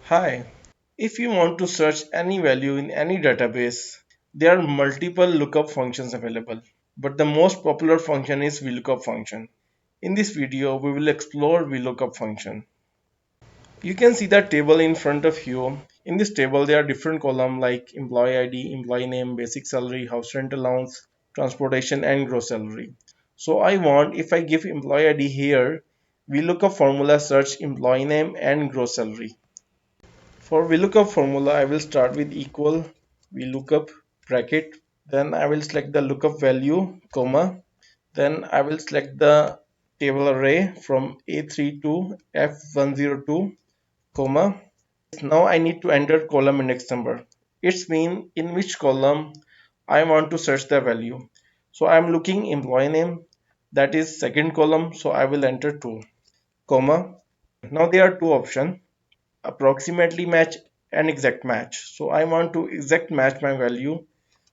Hi, if you want to search any value in any database, there are multiple lookup functions available, but the most popular function is Vlookup function. In this video, we will explore Vlookup function. You can see the table in front of you. In this table, there are different columns like employee ID, employee name, basic salary, house rent allowance, transportation, and gross salary. So I want, if I give employee ID here, Vlookup formula search employee name and gross salary. For VLOOKUP formula, I will start with equal VLOOKUP bracket. Then I will select the lookup value, comma. Then I will select the table array from A3 to F102, comma. Now I need to enter column index number. It's mean in which column I want to search the value. So I'm looking employee name, that is second column, so I will enter 2, comma. Now there are two options, approximately match and exact match. So I want to exact match my value.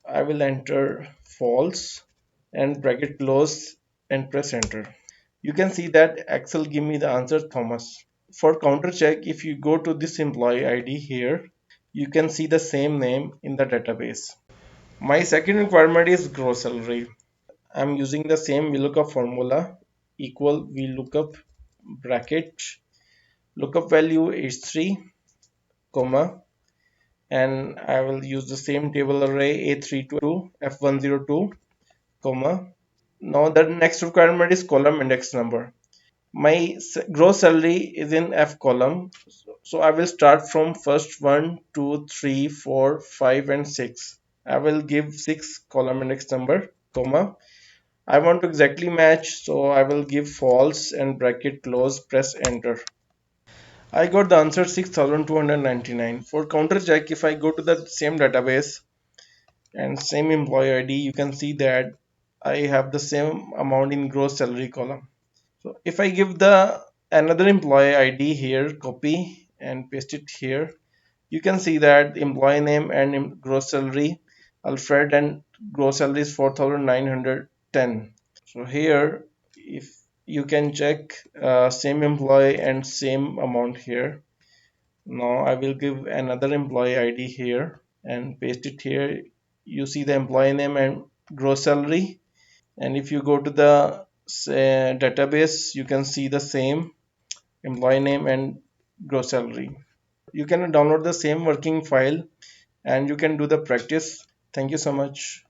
I will enter false and bracket close and press enter. You can see that Excel give me the answer Thomas. For counter check, if you go to this employee ID here, you can see the same name in the database. My second requirement is gross salary. I'm using the same VLOOKUP formula, equal VLOOKUP bracket, lookup value is 3, comma, and I will use the same table array A32 F102, comma. Now the next requirement is column index number. My gross salary is in F column, so I will start from first 1, 2, 3, 4, 5, and 6. I will give 6 column index number, comma. I want to exactly match, so I will give false and bracket close, press enter. I got the answer 6299. For counter check, if I go to the same database and same employee ID, you can see that I have the same amount in gross salary column. So if I give the another employee ID here, copy and paste it here, you can see that employee name and gross salary, Alfred, and gross salary is 4910. So here, if you can check same employee and same amount here. Now I will give another employee ID here and paste it here. You see the employee name and gross salary. And if you go to the database, you can see the same employee name and gross salary. You can download the same working file and you can do the practice. Thank you so much.